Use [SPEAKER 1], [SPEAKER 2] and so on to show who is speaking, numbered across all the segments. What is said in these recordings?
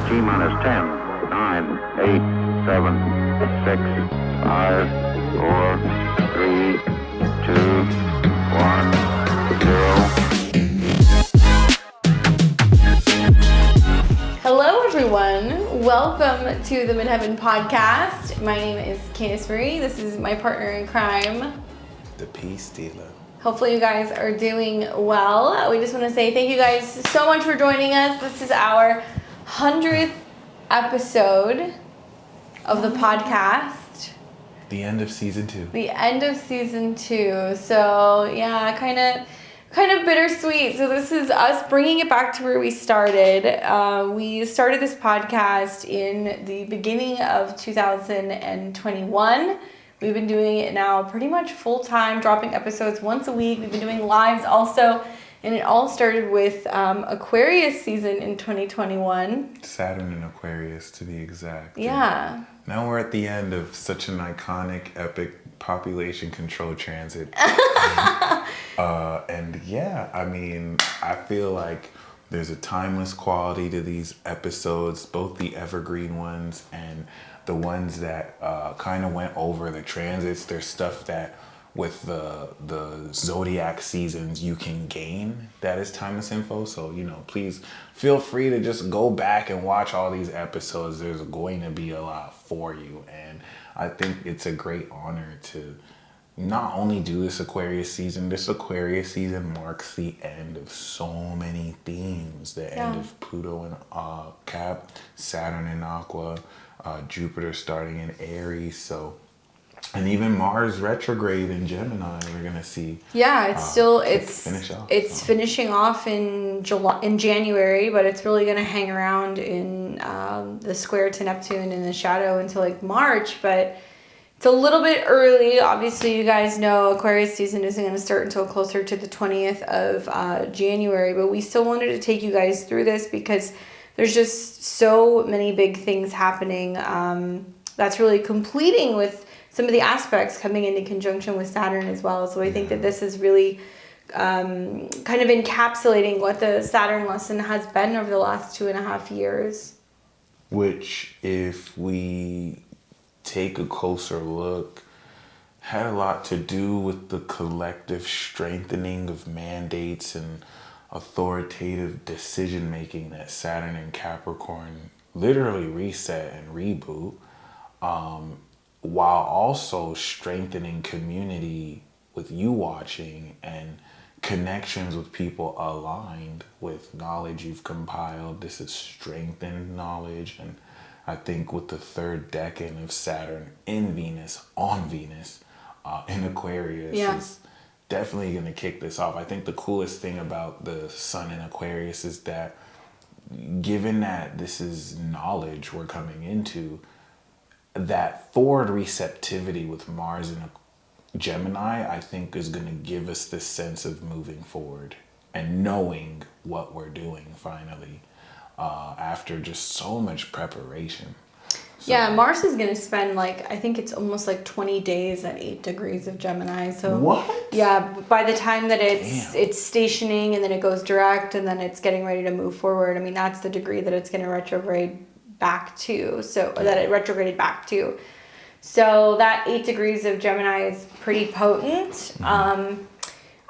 [SPEAKER 1] T-minus 10, 9, 8, 7, 6, 5, 4, 3, 2, 1, 0.
[SPEAKER 2] Hello everyone, welcome to the Midheaven Podcast. My name is Candice Marie. This is my partner in crime,
[SPEAKER 3] the Peace Dealer.
[SPEAKER 2] Hopefully you guys are doing well. We just want to say thank you guys so much for joining us. This is our 100th episode of the podcast.
[SPEAKER 3] The end of season 2.
[SPEAKER 2] The end of season 2. So yeah, kind of bittersweet. So this is us bringing it back to where we started. We started this podcast in the beginning of 2021. We've been doing it now pretty much full time, dropping episodes once a week. We've been doing lives also. And it all started with Aquarius season in 2021.
[SPEAKER 3] Saturn in Aquarius, to be exact.
[SPEAKER 2] Yeah.
[SPEAKER 3] And now we're at the end of such an iconic, epic population control transit. And yeah, I mean, I feel like there's a timeless quality to these episodes, both the evergreen ones and the ones that kind of went over the transits. There's stuff that with the ZODIAC seasons you can gain that is timeless info. So, you know, please feel free to just go back and watch all these episodes. There's going to be a lot for you. And I think it's a great honor to not only do this Aquarius season marks the end of so many themes. The end of Pluto in Cap, Saturn in Aqua, Jupiter starting in Aries, and even Mars retrograde in Gemini we're gonna see.
[SPEAKER 2] Yeah, it's finishing off in January, but it's really gonna hang around in the square to Neptune in the shadow until like March, but it's a little bit early. Obviously, you guys know Aquarius season isn't going to start until closer to the 20th of January, but we still wanted to take you guys through this because there's just so many big things happening that's really completing with some of the aspects coming into conjunction with Saturn as well. So I think that this is really kind of encapsulating what the Saturn lesson has been over the last 2.5 years.
[SPEAKER 3] Which, if we take a closer look, had a lot to do with the collective strengthening of mandates and authoritative decision making that Saturn and Capricorn literally reset and reboot, while also strengthening community with you watching and connections with people aligned with knowledge you've compiled. This is strengthened knowledge, and I think with the third decade of Saturn in Venus, on Venus, in Aquarius, is definitely going to kick this off. I think the coolest thing about the Sun in Aquarius is that, given that this is knowledge we're coming into, that forward receptivity with Mars in Gemini, I think, is going to give us this sense of moving forward and knowing what we're doing finally. After just so much preparation.
[SPEAKER 2] Mars is going to spend I think it's almost 20 days at 8 degrees of Gemini. So
[SPEAKER 3] what?
[SPEAKER 2] Yeah, by the time that it's stationing and then it goes direct and then it's getting ready to move forward, I mean, that's the degree that it's going to retrograde back to. That it retrograded back to. So that 8 degrees of Gemini is pretty potent. Mm-hmm.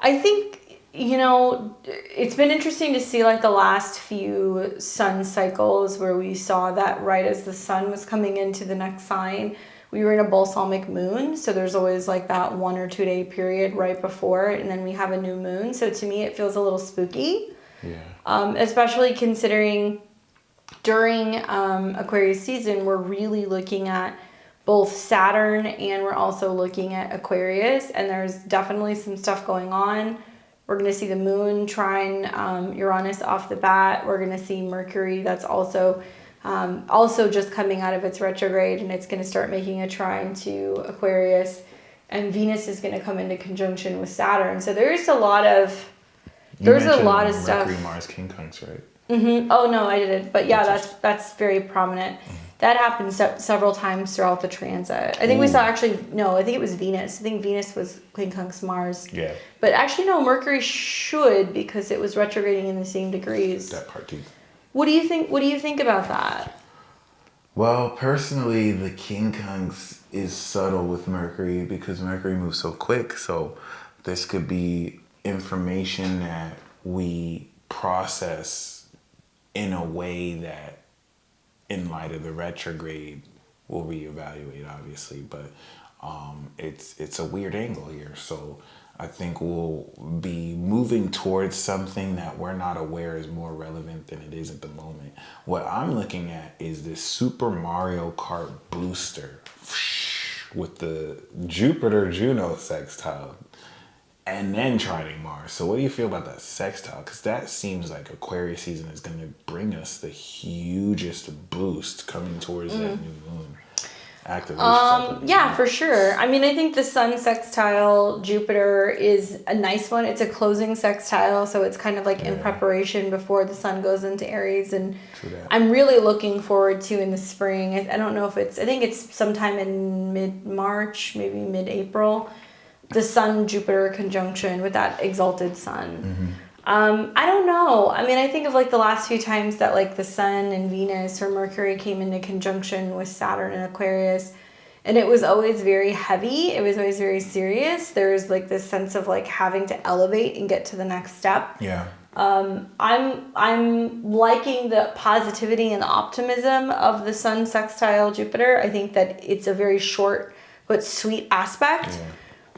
[SPEAKER 2] I think, it's been interesting to see the last few sun cycles where we saw that right as the sun was coming into the next sign, we were in a balsamic moon. So there's always that 1 or 2 day period right before it, and then we have a new moon. So to me, it feels a little spooky. Yeah. Especially considering during Aquarius season, we're really looking at both Saturn and we're also looking at Aquarius, and there's definitely some stuff going on. We're going to see the moon trine Uranus off the bat. We're going to see Mercury that's also just coming out of its retrograde, and it's going to start making a trine to Aquarius. And Venus is going to come into conjunction with Saturn. So there's a lot of stuff.
[SPEAKER 3] Mercury, Mars, quincunx, right?
[SPEAKER 2] Mm-hmm. Oh no, I didn't. But yeah, that's very prominent. Mm-hmm. That happened several times throughout the transit. I think we saw I think it was Venus. I think Venus was quincunx Mars.
[SPEAKER 3] Yeah.
[SPEAKER 2] But actually, no, Mercury should, because it was retrograding in the same degrees.
[SPEAKER 3] That part too.
[SPEAKER 2] What do you think? What do you think about that?
[SPEAKER 3] Well, personally, the King Kungs is subtle with Mercury because Mercury moves so quick. So this could be information that we process in a way that, in light of the retrograde, we'll reevaluate, obviously. But it's a weird angle here. So I think we'll be moving towards something that we're not aware is more relevant than it is at the moment. What I'm looking at is this Super Mario Kart booster with the Jupiter-Juno sextile and then trining Mars. So what do you feel about that sextile? Because that seems like Aquarius season is going to bring us the hugest boost coming towards that new moon.
[SPEAKER 2] Yeah, for sure. I mean, I think the Sun sextile Jupiter is a nice one. It's a closing sextile, so it's kind of like in preparation before the Sun goes into Aries. And I'm really looking forward to in the spring. I don't know if I think it's sometime in mid-March, maybe mid-April, the Sun-Jupiter conjunction with that exalted Sun. I don't know. I mean, I think of like the last few times that like the Sun and Venus or Mercury came into conjunction with Saturn and Aquarius, and it was always very heavy. It was always very serious. There's like this sense of like having to elevate and get to the next step.
[SPEAKER 3] Yeah.
[SPEAKER 2] I'm liking the positivity and the optimism of the Sun sextile Jupiter. I think that it's a very short but sweet aspect.
[SPEAKER 3] Yeah.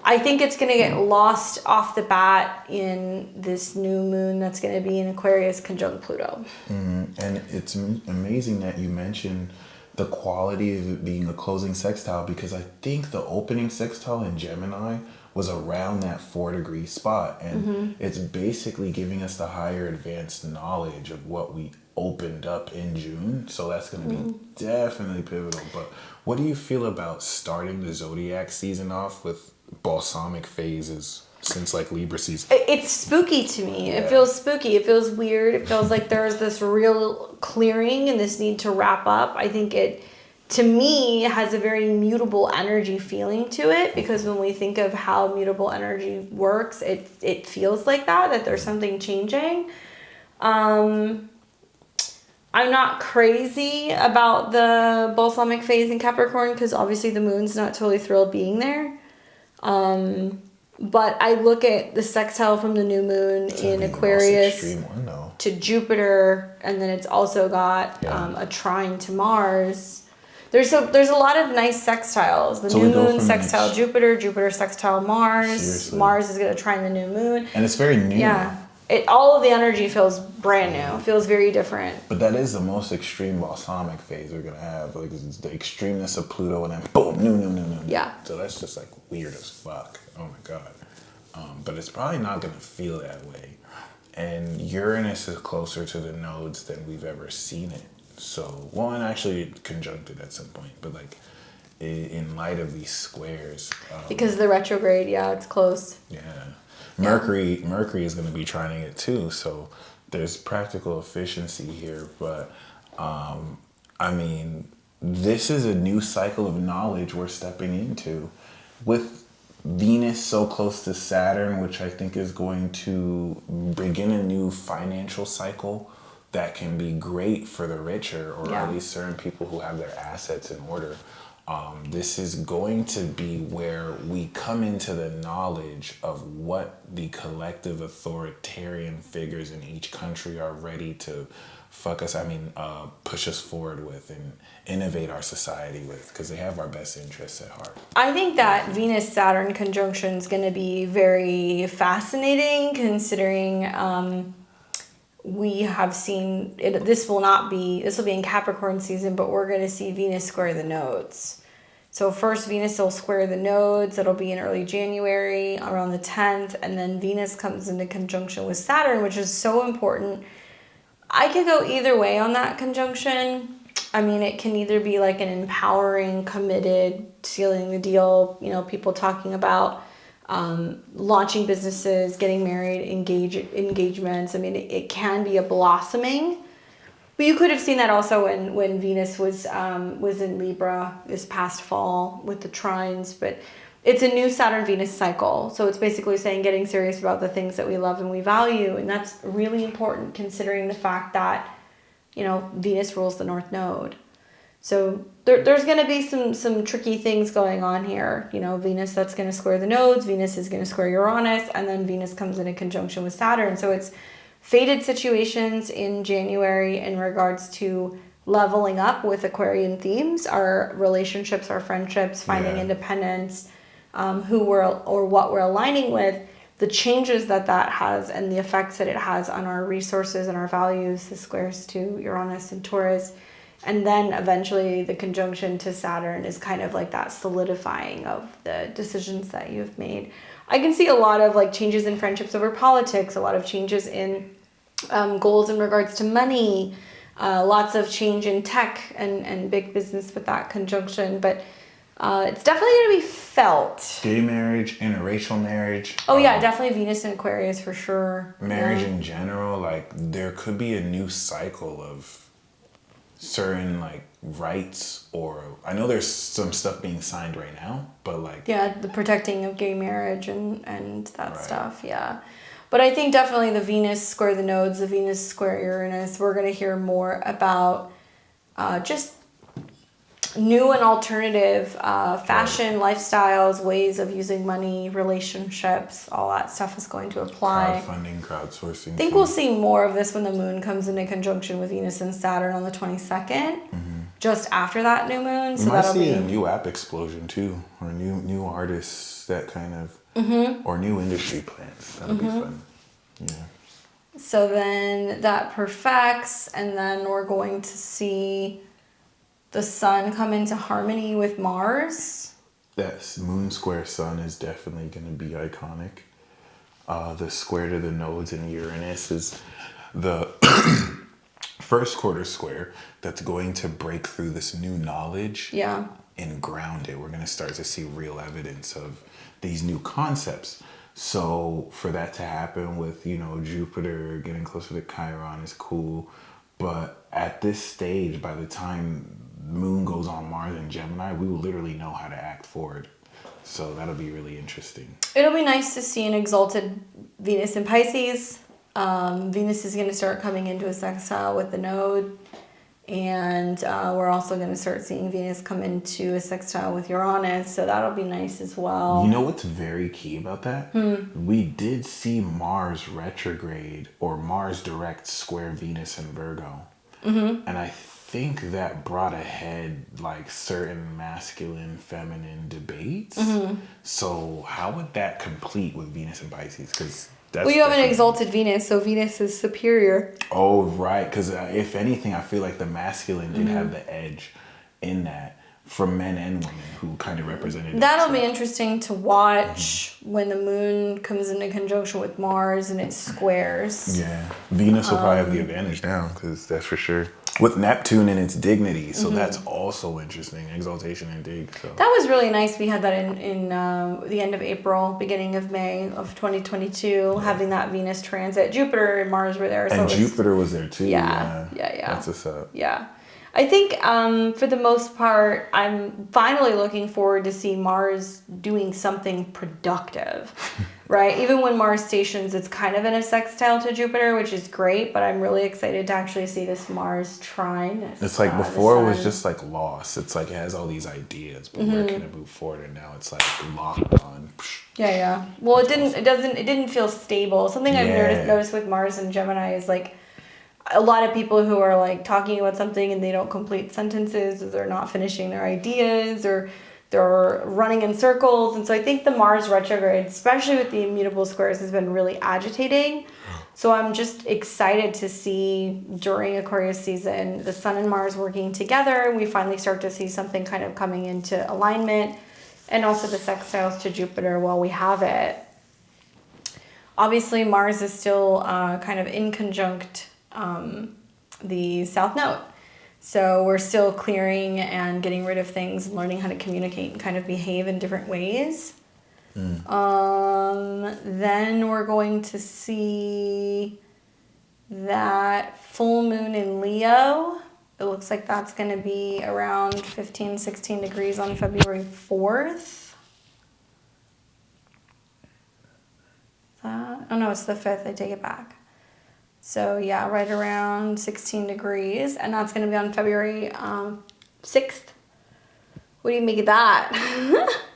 [SPEAKER 2] I think it's going to get lost off the bat in this new moon that's going to be in Aquarius conjunct Pluto.
[SPEAKER 3] And it's amazing that you mentioned the quality of it being a closing sextile, because I think the opening sextile in Gemini was around that 4-degree spot. And it's basically giving us the higher advanced knowledge of what we opened up in June. So that's going to be definitely pivotal. But what do you feel about starting the Zodiac season off with balsamic phases since like Libra season?
[SPEAKER 2] It's spooky to me. It feels spooky. It feels weird. It feels like there's this real clearing and this need to wrap up. I think it, to me, has a very mutable energy feeling to it, because when we think of how mutable energy works, it feels like that there's something changing. I'm not crazy about the balsamic phase in Capricorn because obviously the moon's not totally thrilled being there. But I look at the sextile from the new moon in Aquarius to Jupiter, and then it's also got a trine to Mars. There's a lot of nice sextiles. The new moon sextile Jupiter, Jupiter sextile Mars. Seriously. Mars is going to trine the new moon.
[SPEAKER 3] And it's very new.
[SPEAKER 2] Yeah. All of the energy feels brand new. It feels very different.
[SPEAKER 3] But that is the most extreme balsamic phase we're gonna have. Like, it's the extremeness of Pluto, and then boom, new.
[SPEAKER 2] Yeah.
[SPEAKER 3] So that's just like weird as fuck. Oh my god. But it's probably not gonna feel that way. And Uranus is closer to the nodes than we've ever seen it. So, well, and actually conjuncted at some point, but like in light of these squares.
[SPEAKER 2] Because of the retrograde, it's close.
[SPEAKER 3] Yeah. Mercury is going to be trining it too, so there's practical efficiency here. But I mean, this is a new cycle of knowledge we're stepping into with Venus so close to Saturn, which I think is going to begin a new financial cycle that can be great for the richer, or at least certain people who have their assets in order. This is going to be where we come into the knowledge of what the collective authoritarian figures in each country are ready to push us forward with and innovate our society with, because they have our best interests at heart. I
[SPEAKER 2] think that Venus-Saturn conjunction is going to be very fascinating, considering we have seen it. This will be in Capricorn season, but we're going to see Venus square the nodes. So first Venus will square the nodes. That'll be in early January around the 10th. And then Venus comes into conjunction with Saturn, which is so important. I could go either way on that conjunction. I mean, it can either be like an empowering, committed, sealing the deal, people talking about launching businesses, getting married, engagements. I mean, it can be a blossoming, but you could have seen that also when Venus was in Libra this past fall with the trines. But it's a new Saturn-Venus cycle, so it's basically saying getting serious about the things that we love and we value, and that's really important considering the fact that Venus rules the North Node. So there's going to be some tricky things going on here. Venus that's going to square the nodes, Venus is going to square Uranus, and then Venus comes in a conjunction with Saturn. So it's fated situations in January in regards to leveling up with Aquarian themes, our relationships, our friendships, finding independence, who we're or what we're aligning with, the changes that has and the effects that it has on our resources and our values, the squares to Uranus and Taurus. And then eventually the conjunction to Saturn is kind of like that solidifying of the decisions that you've made. I can see a lot of like changes in friendships over politics, a lot of changes in goals in regards to money, lots of change in tech and big business with that conjunction. But it's definitely going to be felt.
[SPEAKER 3] Gay marriage, interracial marriage.
[SPEAKER 2] Oh yeah, definitely Venus and Aquarius for sure.
[SPEAKER 3] Marriage in general, like there could be a new cycle of certain like rights, or I know there's some stuff being signed right now, but like
[SPEAKER 2] the protecting of gay marriage and that stuff. But I think definitely the Venus square the nodes, the Venus square Uranus, we're going to hear more about just new and alternative fashion, lifestyles, ways of using money, relationships, all that stuff is going to apply.
[SPEAKER 3] Crowdfunding, crowdsourcing.
[SPEAKER 2] I think we'll see more of this when the moon comes into conjunction with Venus and Saturn on the 22nd, just after that new moon. So
[SPEAKER 3] you might see a new app explosion too, or new artists that kind of, or new industry plans. That'll be fun. Yeah.
[SPEAKER 2] So then that perfects, and then we're going to see the sun come into harmony with Mars.
[SPEAKER 3] That moon square sun is definitely going to be iconic. The square to the nodes in Uranus is the first quarter square that's going to break through this new knowledge and ground it. We're going to start to see real evidence of these new concepts. So for that to happen with, Jupiter getting closer to Chiron is cool. But at this stage, by the time moon goes on Mars and Gemini, we will literally know how to act forward. So that'll be really interesting.
[SPEAKER 2] It'll be nice to see an exalted Venus in Pisces. Venus is going to start coming into a sextile with the node. And we're also going to start seeing Venus come into a sextile with Uranus. So that'll be nice as well.
[SPEAKER 3] You know what's very key about that? We did see Mars retrograde or Mars direct square Venus in Virgo. And I think that brought ahead like certain masculine, feminine debates. So how would that complete with Venus and Pisces? Because
[SPEAKER 2] you have an exalted Venus, so Venus is superior.
[SPEAKER 3] Oh, right. Because if anything, I feel like the masculine did have the edge in that for men and women who kind of represented
[SPEAKER 2] That'll be interesting to watch when the moon comes into conjunction with Mars and it squares.
[SPEAKER 3] Yeah. Venus will probably have the advantage now, because that's for sure. With Neptune and its dignity. So that's also interesting. Exaltation and dig. So.
[SPEAKER 2] That was really nice. We had that in the end of April, beginning of May of 2022, having that Venus transit. Jupiter and Mars were there. So
[SPEAKER 3] and Jupiter was there too.
[SPEAKER 2] Yeah.
[SPEAKER 3] That's what's up.
[SPEAKER 2] Yeah. I think for the most part, I'm finally looking forward to see Mars doing something productive, right? Even when Mars stations, it's kind of in a sextile to Jupiter, which is great, but I'm really excited to actually see this Mars trine.
[SPEAKER 3] It's like before it was just like lost. It's like it has all these ideas, but where can it move forward? And now it's like locked on.
[SPEAKER 2] Yeah. Well, it didn't feel stable. Something I've noticed with Mars and Gemini is like, a lot of people who are like talking about something and they don't complete sentences, or they're not finishing their ideas, or they're running in circles. And so I think the Mars retrograde, especially with the immutable squares, has been really agitating. So I'm just excited to see during Aquarius season, the Sun and Mars working together. We finally start to see something kind of coming into alignment, and also the sextiles to Jupiter while we have it. Obviously, Mars is still kind of in conjunct the South Node. So we're still clearing and getting rid of things, and learning how to communicate and kind of behave in different ways. Then we're going to see that full moon in Leo. It looks like that's going to be around 15, 16 degrees on February 4th. Oh no, it's the 5th. I take it back. So yeah, right around 16 degrees. And that's going to be on February 6th. What do you make of that?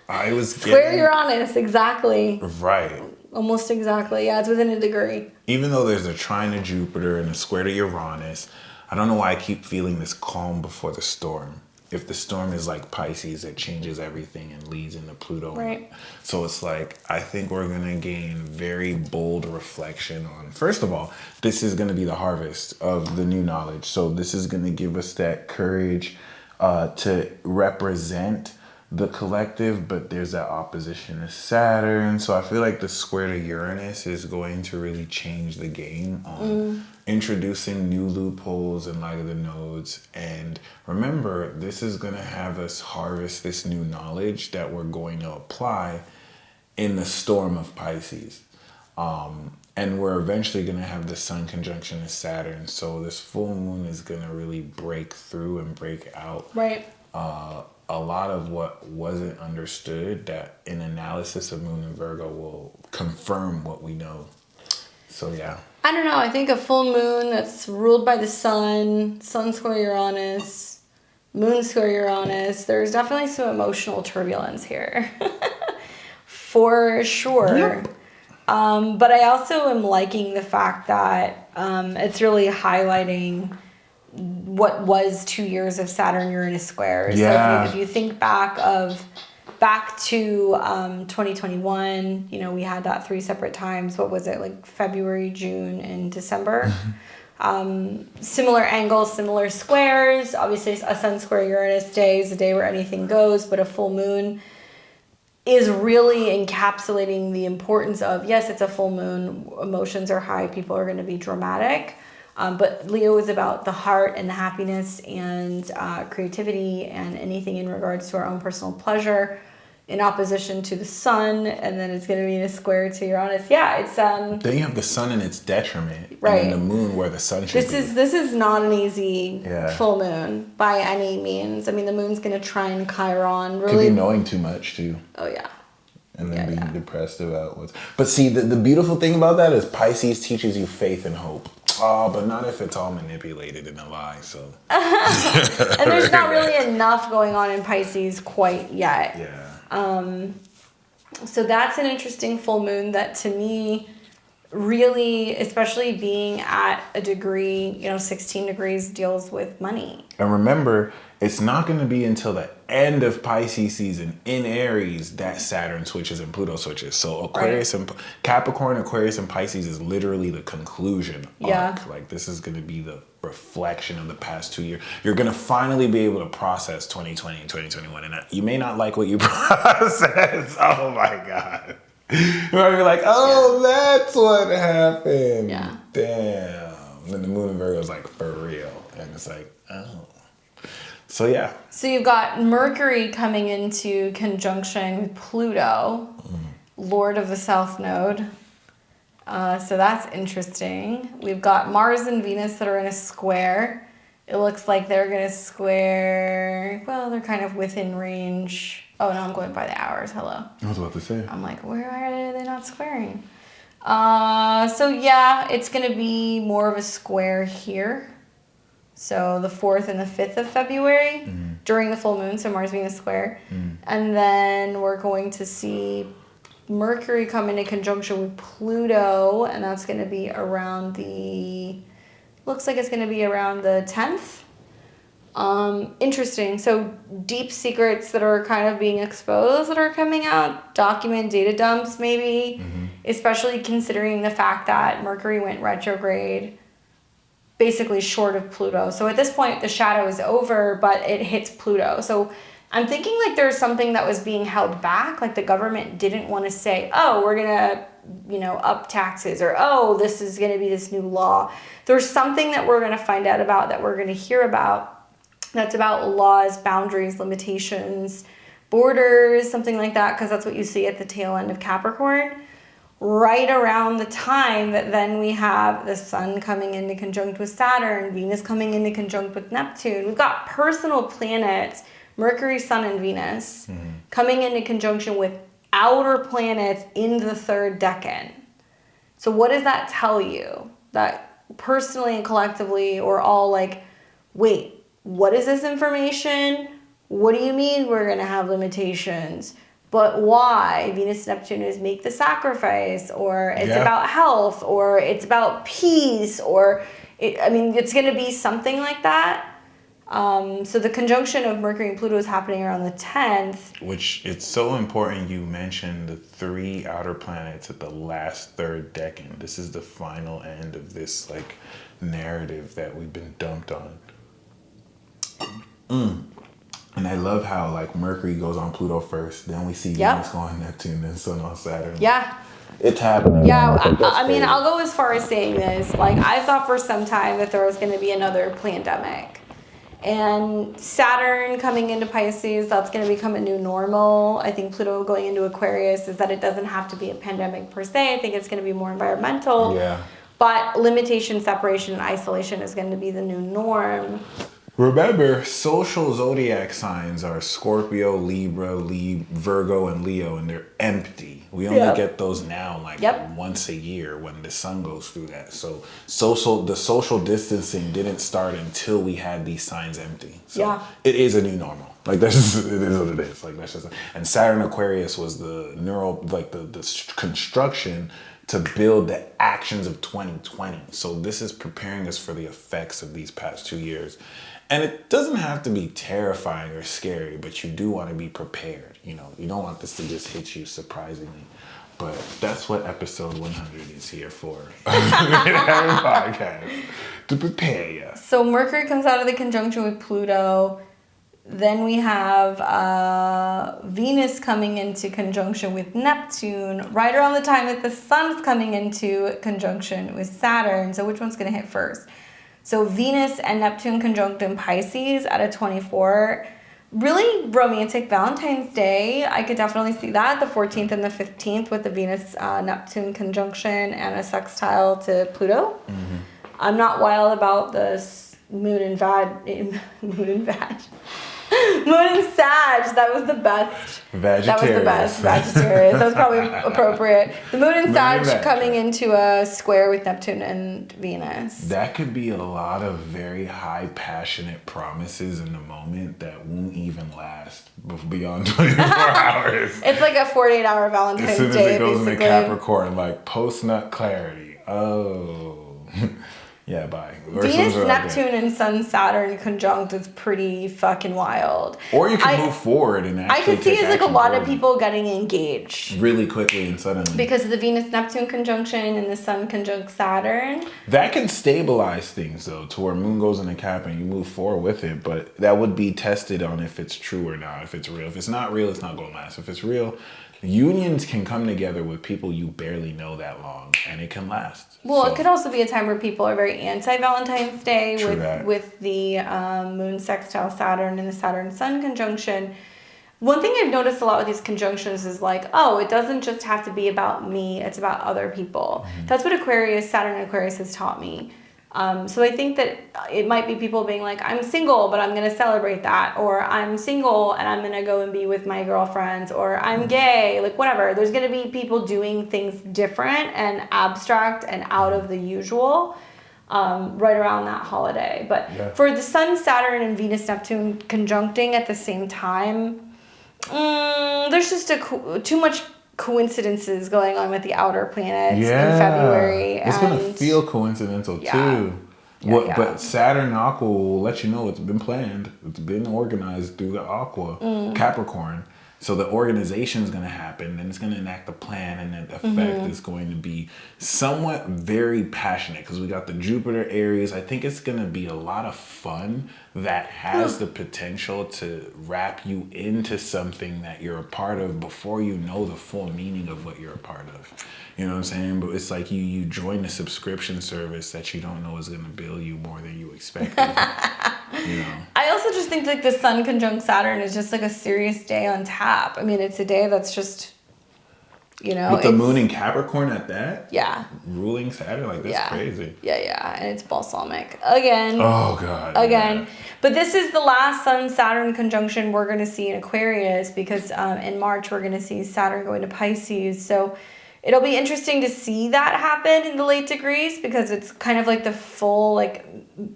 [SPEAKER 3] I was
[SPEAKER 2] Square Uranus, exactly.
[SPEAKER 3] Right.
[SPEAKER 2] Almost exactly. Yeah, it's within a degree.
[SPEAKER 3] Even though there's a trine to Jupiter and a square to Uranus, I don't know why I keep feeling this calm before the storm. If the storm is like Pisces, it changes everything and leads into Pluto.
[SPEAKER 2] Right.
[SPEAKER 3] So it's like, I think we're going to gain very bold reflection on, first of all, this is going to be the harvest of the new knowledge. So this is going to give us that courage to represent the collective, but there's that opposition to Saturn. So I feel like the square to Uranus is going to really change the game on introducing new loopholes in light of the nodes. And remember, this is going to have us harvest this new knowledge that we're going to apply in the storm of Pisces. And we're eventually going to have the Sun conjunction to Saturn. So this full moon is going to really break through and break out.
[SPEAKER 2] Right.
[SPEAKER 3] A lot of what wasn't understood, that in analysis of Moon and Virgo will confirm what we know. So yeah.
[SPEAKER 2] I don't know. I think a full moon that's ruled by the sun square Uranus, moon square Uranus, there's definitely some emotional turbulence here. For sure.
[SPEAKER 3] Yep.
[SPEAKER 2] But I also am liking the fact that it's really highlighting what was 2 years of Saturn-Uranus squares.
[SPEAKER 3] Yeah.
[SPEAKER 2] So if you think back to 2021, you know, we had that 3 separate times. What was it, like February, June, and December? Similar angles, similar squares. Obviously, a Sun square Uranus day is a day where anything goes, but a full moon is really encapsulating the importance of, yes, it's a full moon, emotions are high, people are going to be dramatic. But Leo is about the heart and the happiness and creativity and anything in regards to our own personal pleasure, in opposition to the sun, and then it's going to be in a square to Uranus. Yeah, it's
[SPEAKER 3] Then you have the sun in its detriment,
[SPEAKER 2] right,
[SPEAKER 3] and then the moon where the sun should be.
[SPEAKER 2] This is not an easy full moon by any means. I mean, the moon's going to trine Chiron. Really,
[SPEAKER 3] could be knowing too much too.
[SPEAKER 2] Oh yeah.
[SPEAKER 3] And then being depressed about what's. But see, the beautiful thing about that is Pisces teaches you faith and hope. Oh, but not if it's all manipulated and a lie, so.
[SPEAKER 2] And there's not really enough going on in Pisces quite yet.
[SPEAKER 3] Yeah.
[SPEAKER 2] So that's an interesting full moon that to me really, especially being at a degree, 16 degrees deals with money.
[SPEAKER 3] And remember, it's not going to be until the end of Pisces season in Aries that Saturn switches and Pluto switches. So Aquarius and Capricorn, Aquarius and Pisces is literally the conclusion arc. Like this is going to be the reflection of the past 2 years. You're going to finally be able to process 2020 and 2021. And you may not like what you process. Oh my God. You might be like, oh, that's what happened.
[SPEAKER 2] Yeah.
[SPEAKER 3] Damn. And then the moon in Virgo is like, for real. And it's like, oh. So yeah.
[SPEAKER 2] So you've got Mercury coming into conjunction with Pluto, Lord of the South Node. So that's interesting. We've got Mars and Venus that are in a square. It looks like they're going to square, well, they're kind of within range. Oh, no, I'm going by the hours. Hello.
[SPEAKER 3] I was about to say.
[SPEAKER 2] I'm like, where are they not squaring? So yeah, it's going to be more of a square here. So the 4th and the 5th of February during the full moon, so Mars being a square. And then we're going to see Mercury come into conjunction with Pluto, and that's going to be around looks like it's going to be around the 10th. Interesting. So deep secrets that are kind of being exposed that are coming out, document data dumps maybe, especially considering the fact that Mercury went retrograde basically short of Pluto. So at this point, the shadow is over, but it hits Pluto. So I'm thinking like there's something that was being held back. Like the government didn't want to say, oh, we're going to, up taxes, or, oh, this is going to be this new law. There's something that we're going to find out about, that we're going to hear about, that's about laws, boundaries, limitations, borders, something like that, because that's what you see at the tail end of Capricorn. Right around the time that then we have the Sun coming into conjunct with Saturn, Venus coming into conjunct with Neptune. We've got personal planets, Mercury, Sun, and Venus, coming into conjunction with outer planets in the 3rd decan. So what does that tell you? That personally and collectively or all like, wait, what is this information? What do you mean we're going to have limitations? But why? Venus Neptune is make the sacrifice, or it's about health, or it's about peace, or it's going to be something like that. So the conjunction of Mercury and Pluto is happening around the 10th.
[SPEAKER 3] Which it's so important you mentioned the 3 outer planets at the last third decan. This is the final end of this like narrative that we've been dumped on. And I love how like Mercury goes on Pluto first, then we see Venus go on Neptune, then Sun on Saturn.
[SPEAKER 2] Yeah.
[SPEAKER 3] It's happening.
[SPEAKER 2] Yeah, I mean, I'll go as far as saying this. Like, I thought for some time that there was going to be another pandemic. And Saturn coming into Pisces, that's going to become a new normal. I think Pluto going into Aquarius is that it doesn't have to be a pandemic per se. I think it's going to be more environmental.
[SPEAKER 3] Yeah.
[SPEAKER 2] But limitation, separation, and isolation is going to be the new norm.
[SPEAKER 3] Remember, social zodiac signs are Scorpio, Libra, Virgo, and Leo, and they're empty. We only get those now like once a year when the sun goes through that. So the social distancing didn't start until we had these signs empty. So it is a new normal. Like that's just, it is what it is. Like that's just, and Saturn Aquarius was the the construction to build the actions of 2020. So this is preparing us for the effects of these past 2 years. And it doesn't have to be terrifying or scary, but you do want to be prepared. You know, you don't want this to just hit you surprisingly. But that's what episode 100 is here for. Every podcast, to prepare you.
[SPEAKER 2] So Mercury comes out of the conjunction with Pluto. Then we have Venus coming into conjunction with Neptune right around the time that the Sun's coming into conjunction with Saturn. So which one's going to hit first? So Venus and Neptune conjunct in Pisces at a 24. Really romantic Valentine's Day. I could definitely see that. The 14th and the 15th with the Venus-Neptune conjunction and a sextile to Pluto. Mm-hmm. I'm not wild about this Moon and Sag. That was the best.
[SPEAKER 3] Vegetarian.
[SPEAKER 2] That was the best. Vegetarian. That was probably appropriate. The Moon and Sag coming into a square with Neptune and Venus.
[SPEAKER 3] That could be a lot of very high passionate promises in the moment that won't even last beyond 24 hours.
[SPEAKER 2] It's like a 48-hour Valentine's Day.
[SPEAKER 3] As soon as it goes into Capricorn, like post-nut clarity. Oh. Yeah, bye.
[SPEAKER 2] Venus, Neptune, and Sun, Saturn conjunct is pretty fucking wild.
[SPEAKER 3] Or you can move forward and actually
[SPEAKER 2] I could see it's like a lot of people getting engaged.
[SPEAKER 3] Really quickly and suddenly.
[SPEAKER 2] Because of the Venus-Neptune conjunction and the Sun conjunct Saturn.
[SPEAKER 3] That can stabilize things, though, to where Moon goes into Cap and you move forward with it. But that would be tested on if it's true or not, if it's real. If it's not real, it's not going to last. If it's real, unions can come together with people you barely know that long, and it can last.
[SPEAKER 2] Well, it could also be a time where people are very anti-Valentine's Day with the Moon sextile Saturn and the Saturn-Sun conjunction. One thing I've noticed a lot with these conjunctions is like, oh, it doesn't just have to be about me, it's about other people. Mm-hmm. That's what Saturn and Aquarius has taught me. So I think that it might be people being like, I'm single, but I'm going to celebrate that. Or I'm single and I'm going to go and be with my girlfriends. Or I'm gay, like whatever. There's going to be people doing things different and abstract and out of the usual right around that holiday. But for the Sun, Saturn, and Venus, Neptune conjuncting at the same time, there's just too much coincidences going on with the outer planets in February.
[SPEAKER 3] It's going to feel coincidental too. But Saturn Aqua will let you know it's been planned. It's been organized through the Aqua, Capricorn. So the organization is going to happen, and it's going to enact the plan, and the effect is going to be somewhat very passionate because we got the Jupiter Aries. I think it's going to be a lot of fun that has the potential to wrap you into something that you're a part of before you know the full meaning of what you're a part of. You know what I'm saying? But it's like you join a subscription service that you don't know is going to bill you more than you expected. You know.
[SPEAKER 2] I also just think like the Sun conjunct Saturn is just like a serious day on tap. I mean, it's a day that's just, you know.
[SPEAKER 3] With the Moon in Capricorn at that?
[SPEAKER 2] Yeah.
[SPEAKER 3] Ruling Saturn? Like, that's crazy.
[SPEAKER 2] Yeah. And it's balsamic. Again.
[SPEAKER 3] Oh, God.
[SPEAKER 2] Again.
[SPEAKER 3] Yeah.
[SPEAKER 2] But this is the last Sun-Saturn conjunction we're going to see in Aquarius because in March we're going to see Saturn go into Pisces. So it'll be interesting to see that happen in the late degrees, because it's kind of like the full, like,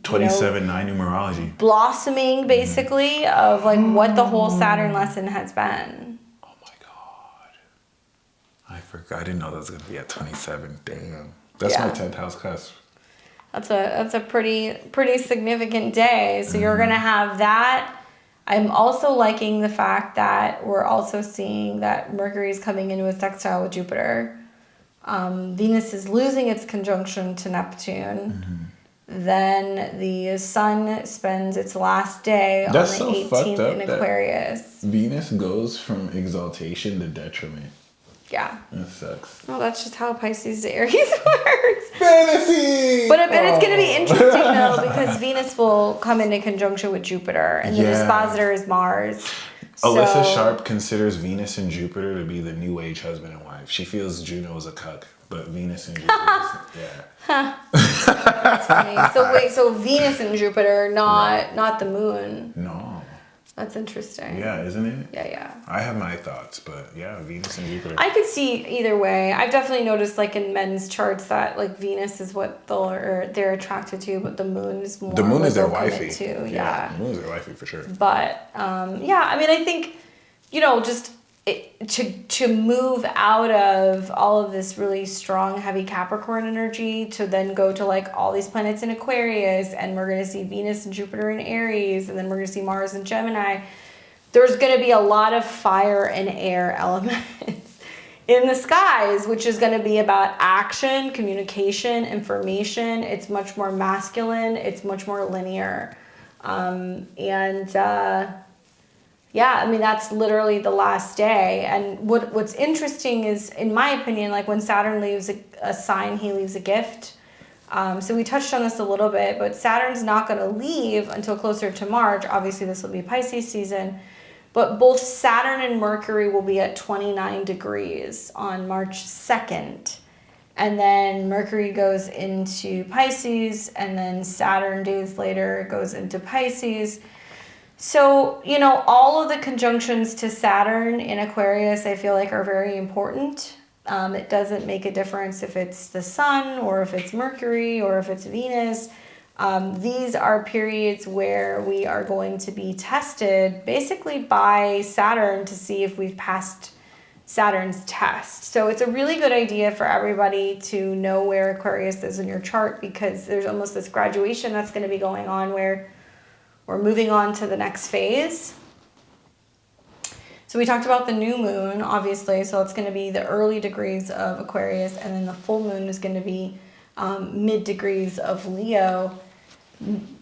[SPEAKER 3] 27-9 numerology.
[SPEAKER 2] Blossoming, basically, of like what the whole Saturn lesson has been.
[SPEAKER 3] Oh my God. I forgot. I didn't know that was going to be at 27. Damn. That's my 10th house cusp.
[SPEAKER 2] That's a pretty significant day. So you're going to have that. I'm also liking the fact that we're also seeing that Mercury is coming into a sextile with Jupiter. Venus is losing its conjunction to Neptune. Then the Sun spends its last day on the 18th in Aquarius.
[SPEAKER 3] Venus goes from exaltation to detriment.
[SPEAKER 2] Yeah.
[SPEAKER 3] That sucks.
[SPEAKER 2] Well, that's just how Pisces to Aries works.
[SPEAKER 3] Fantasy!
[SPEAKER 2] But it's going to be interesting, though, because Venus will come into conjunction with Jupiter, and the dispositor is Mars.
[SPEAKER 3] Alyssa Sharp considers Venus and Jupiter to be the new age husband and wife. She feels Juno is a cuck, but Venus and Jupiter
[SPEAKER 2] That's funny. So Venus and Jupiter, not the moon.
[SPEAKER 3] No.
[SPEAKER 2] That's interesting.
[SPEAKER 3] Yeah, isn't it?
[SPEAKER 2] Yeah.
[SPEAKER 3] I have my thoughts, but yeah, Venus and Jupiter.
[SPEAKER 2] I could see either way. I've definitely noticed, like, in men's charts that, like, Venus is what they're attracted to, but the moon is more.
[SPEAKER 3] The moon
[SPEAKER 2] what
[SPEAKER 3] is their
[SPEAKER 2] they'll
[SPEAKER 3] wifey.
[SPEAKER 2] commit to. Yeah.
[SPEAKER 3] The moon is their wifey for sure.
[SPEAKER 2] But I mean, I think, just to move out of all of this really strong, heavy Capricorn energy to then go to, like, all these planets in Aquarius, and we're going to see Venus and Jupiter in Aries, and then we're going to see Mars in Gemini. There's going to be a lot of fire and air elements in the skies, which is going to be about action, communication, information. It's much more masculine. It's much more linear. Yeah, I mean, that's literally the last day. And what's interesting is, in my opinion, like, when Saturn leaves a sign, he leaves a gift. So we touched on this a little bit, but Saturn's not going to leave until closer to March. Obviously, this will be Pisces season. But both Saturn and Mercury will be at 29 degrees on March 2nd. And then Mercury goes into Pisces, and then Saturn days later goes into Pisces. So, all of the conjunctions to Saturn in Aquarius, I feel like, are very important. It doesn't make a difference if it's the Sun or if it's Mercury or if it's Venus. These are periods where we are going to be tested basically by Saturn to see if we've passed Saturn's test. So it's a really good idea for everybody to know where Aquarius is in your chart, because there's almost this graduation that's going to be going on where we're moving on to the next phase. So we talked about the new moon, obviously. So it's going to be the early degrees of Aquarius, and then the full moon is going to be mid degrees of Leo.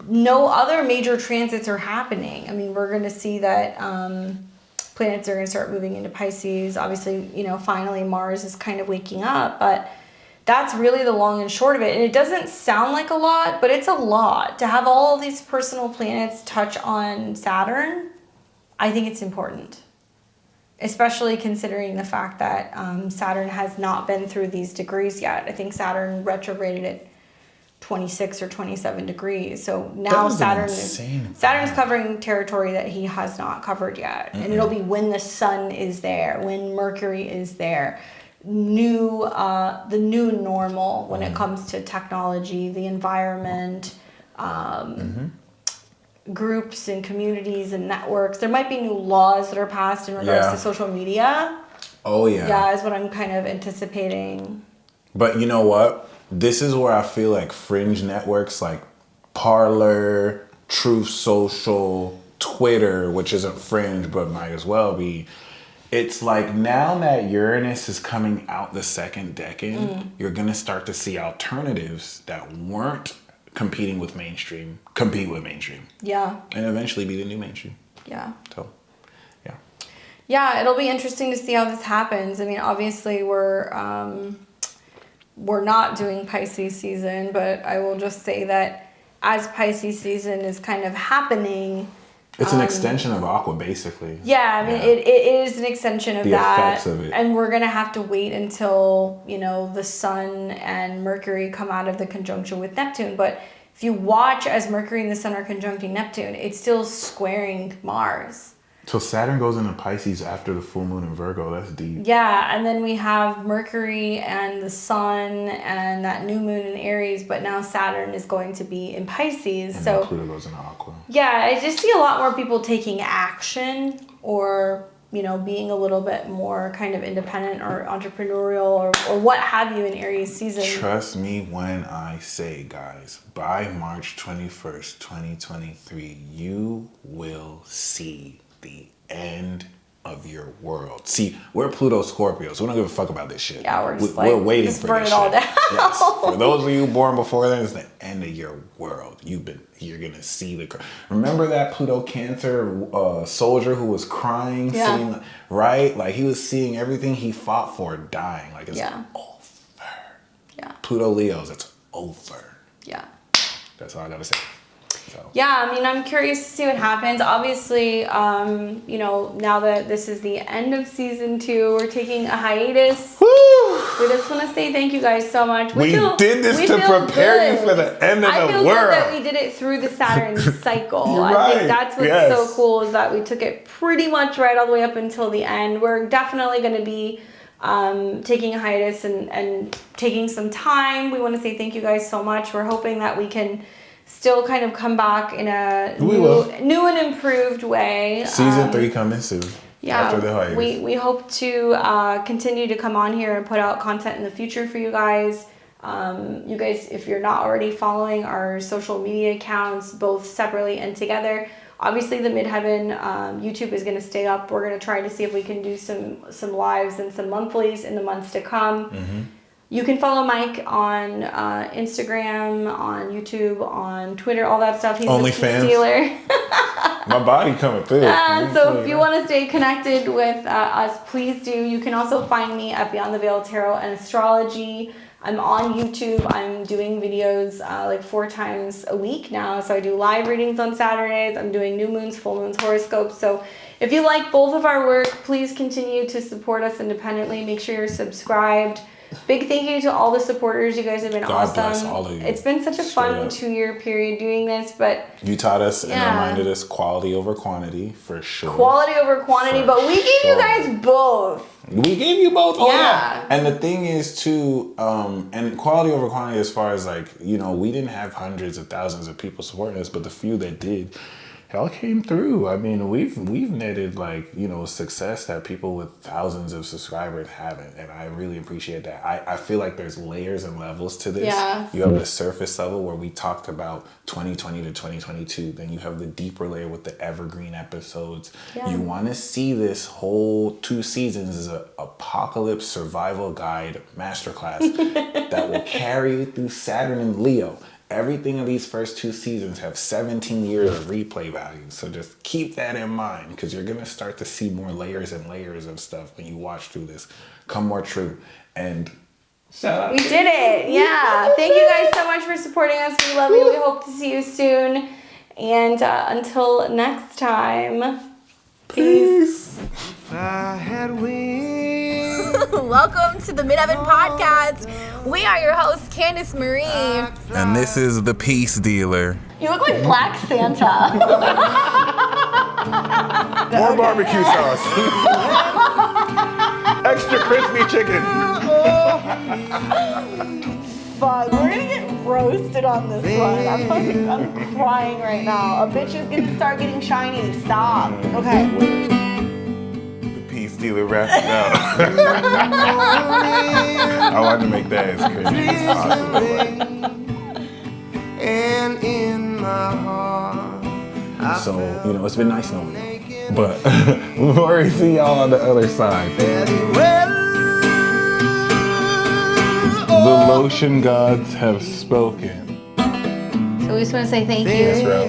[SPEAKER 2] No other major transits are happening. I mean, we're going to see that planets are going to start moving into Pisces. Obviously, finally Mars is kind of waking up, but that's really the long and short of it. And it doesn't sound like a lot, but it's a lot. To have all of these personal planets touch on Saturn, I think it's important. Especially considering the fact that Saturn has not been through these degrees yet. I think Saturn retrograded at 26 or 27 degrees. So now Saturn's covering territory that he has not covered yet. And it'll be when the Sun is there, when Mercury is there. The new normal when it comes to technology, the environment, groups and communities and networks. There might be new laws that are passed in regards to social media.
[SPEAKER 3] Oh, yeah.
[SPEAKER 2] Yeah, is what I'm kind of anticipating.
[SPEAKER 3] But you know what? This is where I feel like fringe networks like Parler, Truth Social, Twitter, which isn't fringe but might as well be. It's like, now that Uranus is coming out the second decan, you're going to start to see alternatives that weren't competing with mainstream, compete with mainstream. Yeah. And eventually be the new mainstream.
[SPEAKER 2] Yeah.
[SPEAKER 3] So, yeah.
[SPEAKER 2] Yeah, it'll be interesting to see how this happens. I mean, obviously we're not doing Pisces season, but I will just say that as Pisces season is kind of happening,
[SPEAKER 3] it's an extension of Aqua, basically.
[SPEAKER 2] Yeah, I mean, it is an extension of that.
[SPEAKER 3] The effects of it.
[SPEAKER 2] And we're going to have to wait until, the Sun and Mercury come out of the conjunction with Neptune. But if you watch as Mercury and the Sun are conjuncting Neptune, it's still squaring Mars.
[SPEAKER 3] So Saturn goes into Pisces after the full moon in Virgo. That's deep.
[SPEAKER 2] Yeah, and then we have Mercury and the Sun and that new moon in Aries, but now Saturn is going to be in Pisces.
[SPEAKER 3] And
[SPEAKER 2] so
[SPEAKER 3] then Pluto goes into Aqua.
[SPEAKER 2] yeah, I just see a lot more people taking action or, you know, being a little bit more kind of independent or entrepreneurial or what have you in Aries season.
[SPEAKER 3] Trust me when I say, guys, by March 21st, 2023, you will see the end of your world. See, we're Pluto Scorpios. We don't give a fuck about this shit.
[SPEAKER 2] Yeah, we're just
[SPEAKER 3] we're waiting
[SPEAKER 2] just
[SPEAKER 3] for
[SPEAKER 2] burn
[SPEAKER 3] this
[SPEAKER 2] it all
[SPEAKER 3] shit.
[SPEAKER 2] down.
[SPEAKER 3] Yes. For those of you born before then, it's the end of your world. You're gonna see the. Remember that Pluto Cancer soldier who was crying, seeing, right? Like he was seeing everything he fought for dying. Like it's over.
[SPEAKER 2] Yeah.
[SPEAKER 3] Pluto Leos, it's over.
[SPEAKER 2] Yeah.
[SPEAKER 3] That's all I gotta say. So.
[SPEAKER 2] Yeah, I mean, I'm curious to see what happens. Obviously, you know, now that this is the end of season 2, we're taking a hiatus.
[SPEAKER 3] Woo!
[SPEAKER 2] We just want to say thank you guys so much.
[SPEAKER 3] We did this to prepare you for the end of the world.
[SPEAKER 2] I feel good that we did it through the Saturn cycle.
[SPEAKER 3] You're
[SPEAKER 2] I
[SPEAKER 3] right.
[SPEAKER 2] think that's what's so cool is that we took it pretty much right all the way up until the end. We're definitely going to be taking a hiatus and taking some time. We want to say thank you guys so much. We're hoping that we can still kind of come back in a new and improved way.
[SPEAKER 3] Season 3 coming soon.
[SPEAKER 2] Yeah,
[SPEAKER 3] after the hiatus.
[SPEAKER 2] we hope to continue to come on here and put out content in the future for you guys. You guys, if you're not already following our social media accounts, both separately and together, obviously the Midheaven YouTube is going to stay up. We're going to try to see if we can do some lives and some monthlies in the months to come. Mm-hmm. You can follow Mike on Instagram, on YouTube, on Twitter, all that stuff. He's a peace dealer.
[SPEAKER 3] My body coming through.
[SPEAKER 2] So if you want to stay connected with us, please do. You can also find me at Beyond the Veil Tarot and Astrology. I'm on YouTube. I'm doing videos like 4 times a week now. So I do live readings on Saturdays. I'm doing new moons, full moons, horoscopes. So if you like both of our work, please continue to support us independently. Make sure you're subscribed. Big thank you to all the supporters. You guys have been awesome. God bless all of you. It's been such a fun 2-year period doing this, but
[SPEAKER 3] you taught us and reminded us quality over quantity for sure.
[SPEAKER 2] Quality over quantity, but we gave you guys both.
[SPEAKER 3] We gave you both. Oh yeah. And the thing is too, and quality over quantity as far as like, you know, we didn't have hundreds of thousands of people supporting us, but the few that did, y'all came through. I mean, we've netted like, you know, success that people with thousands of subscribers haven't, and I really appreciate that. I feel like there's layers and levels to this.
[SPEAKER 2] Yeah.
[SPEAKER 3] You have the surface level where we talked about 2020 to 2022. Then you have the deeper layer with the evergreen episodes. Yeah. You want to see this whole 2 seasons as an apocalypse survival guide masterclass that will carry you through Saturn and Leo. Everything in these first 2 seasons have 17 years of replay value. So just keep that in mind, because you're going to start to see more layers and layers of stuff when you watch through this come more true. And shout out.
[SPEAKER 2] We did it. Yeah. Thank you guys so much for supporting us. We love you. We hope to see you soon. And until next time, peace. If I had wings. Welcome to the Midheaven Podcast. We are your hosts, Candace Marie.
[SPEAKER 3] And this is the Peace Dealer.
[SPEAKER 2] You look like Black Santa.
[SPEAKER 3] More barbecue sauce. Extra crispy chicken.
[SPEAKER 2] Fuck, we're gonna get roasted on this one. I'm crying right now. A bitch is gonna start getting shiny. Stop. Okay.
[SPEAKER 3] Peace Dealer wrapped it up. I wanted to make that as crazy as possible. And in my heart, so, you know, it's been nice knowing you. But before we see y'all on the other side, the lotion gods have spoken.
[SPEAKER 2] So we just want to say thank you.
[SPEAKER 3] Yes, bro.